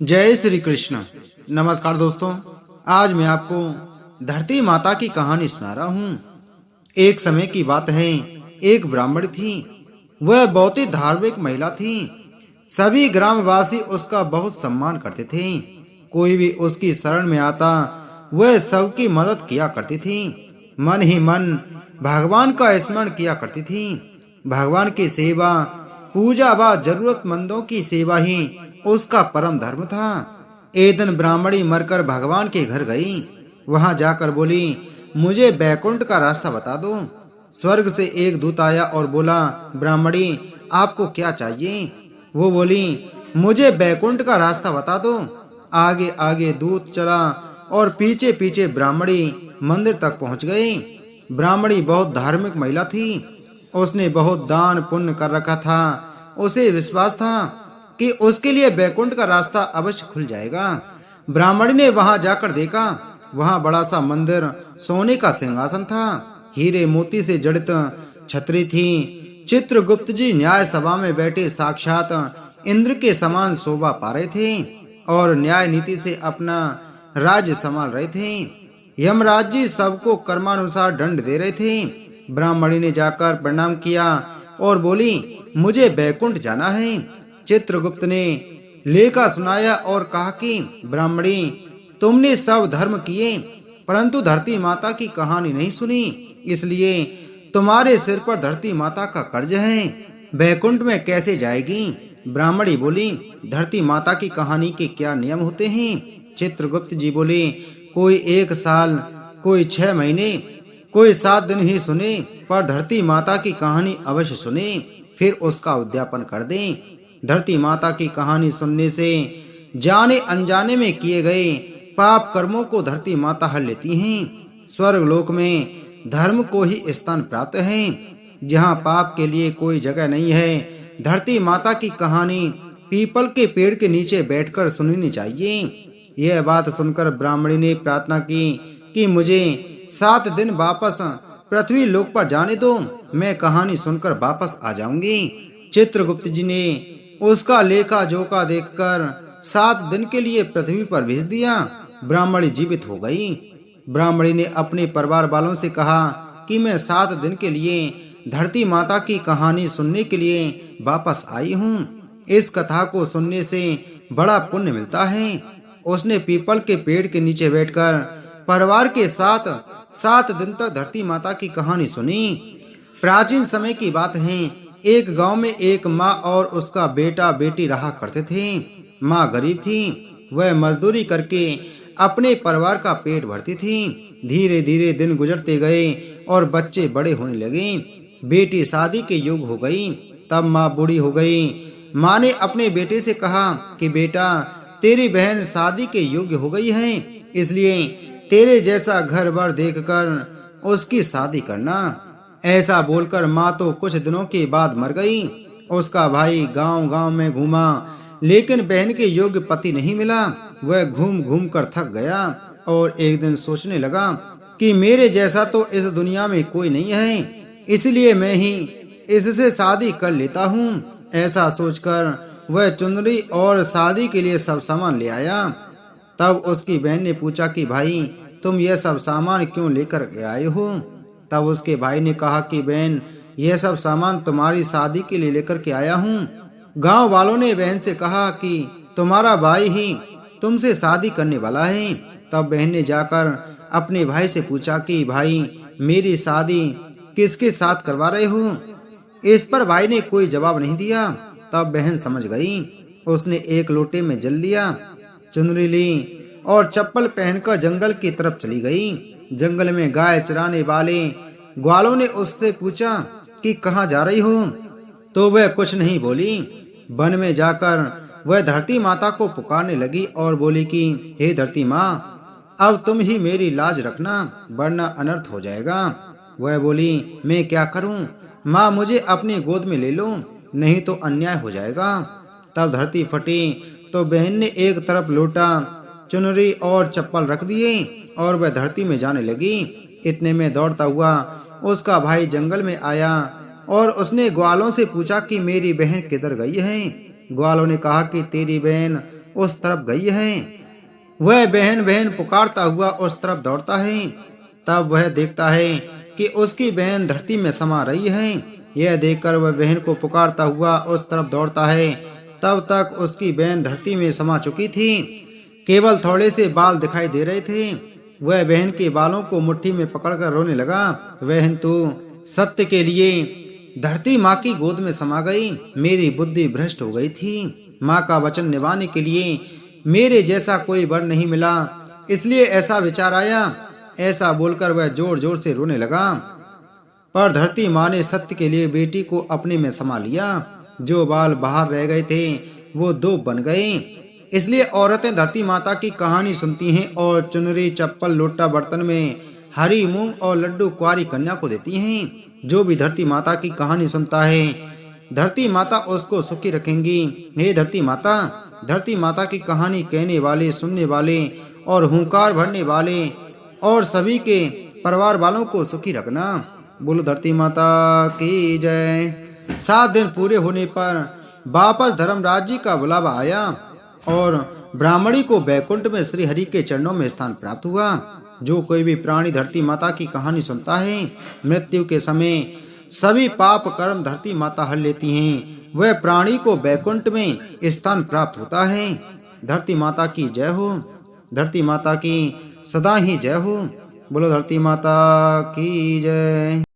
जय श्री कृष्ण। नमस्कार दोस्तों, आज मैं आपको धरती माता की कहानी सुना रहा हूँ। एक समय की बात है, एक ब्राह्मण थी। वह बहुत ही धार्मिक महिला थी। सभी ग्रामवासी उसका बहुत सम्मान करते थे। कोई भी उसकी शरण में आता, वह सबकी मदद किया करती थी। मन ही मन भगवान का स्मरण किया करती थी। भगवान की सेवा, पूजा व जरूरतमंदों की सेवा ही उसका परम धर्म था। एक दिन ब्राह्मणी मरकर भगवान के घर गई। वहां जाकर बोली, मुझे बैकुंठ का रास्ता बता दो। स्वर्ग से एक दूत आया और बोला, ब्राह्मणी आपको क्या चाहिए? वो बोली, मुझे बैकुंठ का रास्ता बता दो। आगे आगे दूत चला और पीछे पीछे ब्राह्मणी मंदिर तक पहुंच गई। ब्राह्मणी बहुत धार्मिक महिला थी। उसने बहुत दान पुण्य कर रखा था। उसे विश्वास था कि उसके लिए बैकुंठ का रास्ता अवश्य खुल जाएगा। ब्राह्मणी ने वहां जाकर देखा, वहां बड़ा सा मंदिर, सोने का सिंहासन था, हीरे मोती से जड़ित छतरी थी। चित्रगुप्त जी न्याय सभा में बैठे साक्षात इंद्र के समान शोभा पा रहे थे और न्याय नीति से अपना राज्य संभाल रहे थे। यमराज जी सबको कर्मानुसार दंड दे रहे थे। ब्राह्मणी ने जाकर प्रणाम किया और बोली, मुझे बैकुंठ जाना है। चित्रगुप्त ने लेखा सुनाया और कहा कि ब्राह्मणी, तुमने सब धर्म किए परंतु धरती माता की कहानी नहीं सुनी, इसलिए तुम्हारे सिर पर धरती माता का कर्ज है। बैकुंठ में कैसे जाएगी? ब्राह्मणी बोली, धरती माता की कहानी के क्या नियम होते हैं? चित्रगुप्त जी बोले, कोई 1 साल, कोई 6 महीने, कोई 7 दिन ही सुने, पर धरती माता की कहानी अवश्य सुने, फिर उसका उद्यापन कर दें। धरती माता की कहानी सुनने से जाने अनजाने में किए गए पाप कर्मों को धरती माता हर लेती हैं। स्वर्ग लोक में धर्म को ही स्थान प्राप्त है, जहाँ पाप के लिए कोई जगह नहीं है। धरती माता की कहानी पीपल के पेड़ के नीचे बैठकर सुननी चाहिए। यह बात सुनकर ब्राह्मणी ने प्रार्थना की कि मुझे 7 दिन वापस पृथ्वी लोक पर जाने दो, मैं कहानी सुनकर वापस आ जाऊंगी। चित्रगुप्त जी ने उसका लेखा जोखा देखकर 7 दिन के लिए पृथ्वी पर भेज दिया। ब्राह्मणी जीवित हो गई। ब्राह्मणी ने अपने परिवार वालों से कहा कि मैं 7 दिन के लिए धरती माता की कहानी सुनने के लिए वापस आई हूँ। इस कथा को सुनने से बड़ा पुण्य मिलता है। उसने पीपल के पेड़ के नीचे बैठकर परिवार के साथ 7 दिन तक धरती माता की कहानी सुनी। प्राचीन समय की बात है, एक गांव में एक माँ और उसका बेटा बेटी रहा करते थे। माँ गरीब थी, वह मजदूरी करके अपने परिवार का पेट भरती थी। धीरे धीरे दिन गुजरते गए और बच्चे बड़े होने लगे। बेटी शादी के योग्य हो गई। तब माँ बूढ़ी हो गई। माँ ने अपने बेटे से कहा कि बेटा, तेरी बहन शादी के योग्य हो गई है, इसलिए तेरे जैसा घर बार देखकर उसकी शादी करना। ऐसा बोलकर माँ तो कुछ दिनों के बाद मर गई। उसका भाई गांव-गांव में घूमा, लेकिन बहन के योग्य पति नहीं मिला। वह घूम घूम कर थक गया और एक दिन सोचने लगा कि मेरे जैसा तो इस दुनिया में कोई नहीं है, इसलिए मैं ही इससे शादी कर लेता हूँ। ऐसा सोचकर वह चुनरी और शादी के लिए सब सामान ले आया। तब उसकी बहन ने पूछा कि भाई, तुम यह सब सामान क्यों लेकर के आए हो? तब उसके भाई ने कहा कि बहन, यह सब सामान तुम्हारी शादी के लिए लेकर के आया हूँ। गांव वालों ने बहन से कहा कि तुम्हारा भाई ही तुमसे शादी करने वाला है। तब बहन ने जाकर अपने भाई से पूछा कि भाई, मेरी शादी किसके साथ करवा रहे हो? इस पर भाई ने कोई जवाब नहीं दिया। तब बहन समझ गई। उसने एक लोटे में जल लिया, चुनरी ली और चप्पल पहनकर जंगल की तरफ चली गई। जंगल में गाय चराने वाले ग्वालों ने उससे पूछा कि कहाँ जा रही हो? तो वह कुछ नहीं बोली। वन में जाकर वह धरती माता को पुकारने लगी और बोली कि हे धरती माँ, अब तुम ही मेरी लाज रखना, वरना अनर्थ हो जाएगा। वह बोली, मैं क्या करूं? माँ, मुझे अपनी गोद में ले लो, नहीं तो अन्याय हो जाएगा। तब धरती फटी तो बहन ने एक तरफ लोटा, चुनरी और चप्पल रख दिए और वह धरती में जाने लगी। इतने में दौड़ता हुआ उसका भाई जंगल में आया और उसने ग्वालों से पूछा कि मेरी बहन किधर गई है? ग्वालों ने कहा कि तेरी बहन उस तरफ गई है। वह बहन बहन पुकारता हुआ उस तरफ दौड़ता है। तब वह देखता है कि उसकी बहन धरती में समा रही है। यह देखकर वह बहन को पुकारता हुआ उस तरफ दौड़ता है। तब तक उसकी बहन धरती में समा चुकी थी। केवल थोड़े से बाल दिखाई दे रहे थे। वह बहन के बालों को मुट्ठी में पकड़कर रोने लगा। बहन तो सत्य के लिए धरती माँ की गोद में समा गई। मेरी बुद्धि भ्रष्ट हो गई थी। माँ का वचन निभाने के लिए मेरे जैसा कोई वर नहीं मिला, इसलिए ऐसा विचार आया। ऐसा बोलकर वह जोर जोर से रोने लगा। पर धरती माँ ने सत्य के लिए बेटी को अपने में समा लिया। जो बाल बाहर रह गए थे वो दो बन गए। इसलिए औरतें धरती माता की कहानी सुनती हैं और चुनरी, चप्पल, लोटा, बर्तन में हरी मूंग और लड्डू कुंवारी कन्या को देती हैं। जो भी धरती माता की कहानी सुनता है, धरती माता उसको सुखी रखेंगी। हे धरती माता की कहानी कहने वाले, सुनने वाले और हुंकार भरने वाले और सभी के परिवार वालों को सुखी रखना। बोलो धरती माता की जय। 7 दिन पूरे होने पर वापस धर्मराज जी का बुलावा आया और ब्राह्मणी को बैकुंठ में श्री हरि के चरणों में स्थान प्राप्त हुआ। जो कोई भी प्राणी धरती माता की कहानी सुनता है, मृत्यु के समय सभी पाप कर्म धरती माता हर लेती हैं। वह प्राणी को बैकुंठ में स्थान प्राप्त होता है। धरती माता की जय हो। धरती माता की सदा ही जय हो। बोलो धरती माता की जय।